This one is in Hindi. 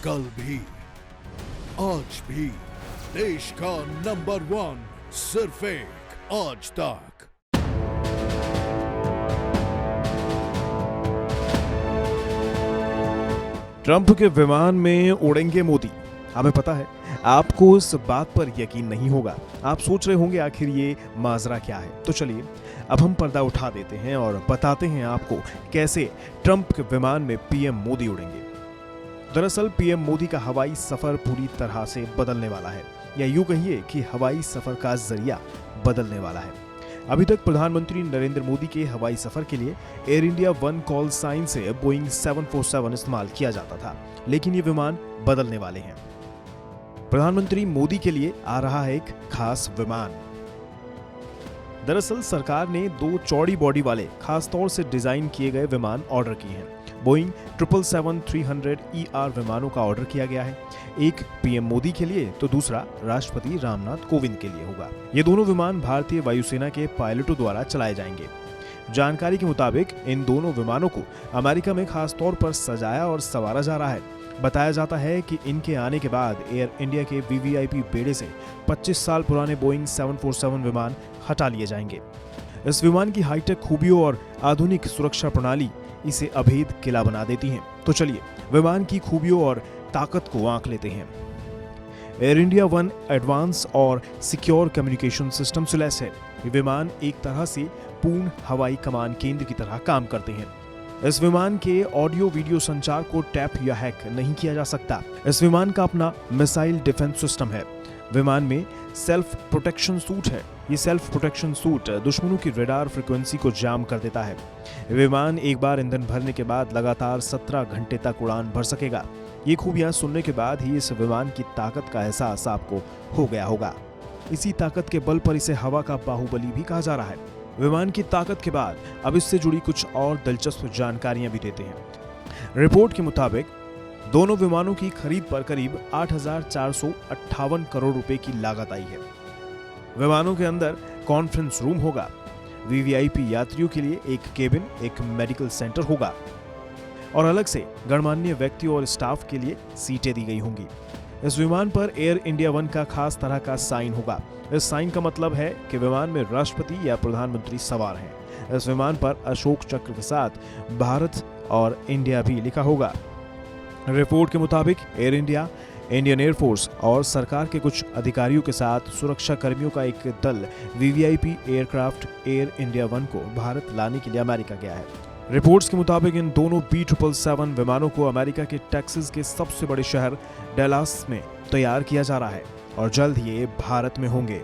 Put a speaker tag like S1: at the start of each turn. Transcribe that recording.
S1: कल भी आज भी देश का नंबर 1 सिर्फ एक आज तक।
S2: ट्रंप के विमान में उड़ेंगे मोदी। हमें पता है आपको इस बात पर यकीन नहीं होगा। आप सोच रहे होंगे आखिर ये माजरा क्या है। तो चलिए अब हम पर्दा उठा देते हैं और बताते हैं आपको कैसे ट्रंप के विमान में पीएम मोदी उड़ेंगे। दरअसल पीएम मोदी का हवाई सफर पूरी तरह से बदलने वाला है, या यूं कहिए कि हवाई सफर का जरिया बदलने वाला है। अभी तक प्रधानमंत्री नरेंद्र मोदी के हवाई सफर के लिए Air India one call sign से बोइंग 747 इस्तेमाल किया जाता था, लेकिन ये विमान बदलने वाले हैं। प्रधानमंत्री मोदी के लिए आ रहा है एक खास विमान। दरअसल सरकार ने 2 चौड़ी बॉडी वाले खास तौर से डिजाइन किए गए विमान ऑर्डर किए हैं। बोइंग 777-300ER विमानों का ऑर्डर किया गया है। एक पीएम मोदी के लिए तो दूसरा राष्ट्रपति रामनाथ कोविंद के लिए होगा। ये दोनों विमान भारतीय वायुसेना के पायलटों द्वारा चलाए जाएंगे। जानकारी के मुताबिक इन दोनों विमानों को अमेरिका में खास तौर पर सजाया और संवारा जा रहा है। बताया जाता है कि इनके आने के बाद एयर इंडिया के वीवीआईपी बेड़े से 25 साल पुराने बोइंग 747 विमान हटा लिए जाएंगे। इस विमान की हाईटेक खूबियों और आधुनिक सुरक्षा प्रणाली इसे अभेद किला बना देती हैं। तो चलिए विमान की खूबियों और ताकत को आंक लेते हैं। एयर इंडिया वन एडवांस और सिक्योर कम्युनिकेशन सिस्टम से लैस है। ये विमान एक तरह से पूर्ण हवाई कमान केंद्र की तरह काम करते हैं। इस विमान के ऑडियो वीडियो संचार को टैप या हैक नहीं किया जा सकता। इस विमान का अपना मिसाइल डिफेंस सिस्टम है। विमान में सेल्फ प्रोटेक्शन सूट है। ये सेल्फ प्रोटेक्शन सूट दुश्मनों की रेडार फ्रीक्वेंसी को जाम कर देता है। विमान एक बार ईंधन भरने के बाद लगातार 17 घंटे तक उड़ान भर सकेगा। ये खूबियां सुनने के बाद ही इस विमान की ताकत का एहसास आपको हो गया होगा। इसी ताकत के बल पर इसे हवा का बाहुबली भी कहा जा रहा है। विमान की ताकत के बाद अब इससे जुड़ी कुछ और दिलचस्प जानकारियां भी देते हैं। रिपोर्ट के मुताबिक दोनों विमानों की खरीद पर करीब 8,458 करोड़ रुपए की लागत आई है। विमानों के अंदर कॉन्फ्रेंस रूम होगा। वीवीआईपी यात्रियों के लिए एक केबिन, एक मेडिकल सेंटर होगा और अलग से गणमान्य व्यक्तियों और स्टाफ के लिए सीटें दी गई होंगी। इस विमान पर एयर इंडिया वन का खास तरह का साइन होगा। इस साइन का मतलब है कि विमान में राष्ट्रपति या प्रधानमंत्री सवार हैं। इस विमान पर अशोक चक्र के साथ भारत और इंडिया भी लिखा होगा। रिपोर्ट के मुताबिक एयर इंडिया, इंडियन एयरफोर्स और सरकार के कुछ अधिकारियों के साथ सुरक्षा कर्मियों का एक दल VVIP aircraft air India one को भारत लाने के लिए अमेरिका गया है। रिपोर्ट्स के मुताबिक इन दोनों B777 विमानों को अमेरिका के टेक्सास के सबसे बड़े शहर डैलास में तैयार किया जा रहा है और जल्द ये भारत में होंगे।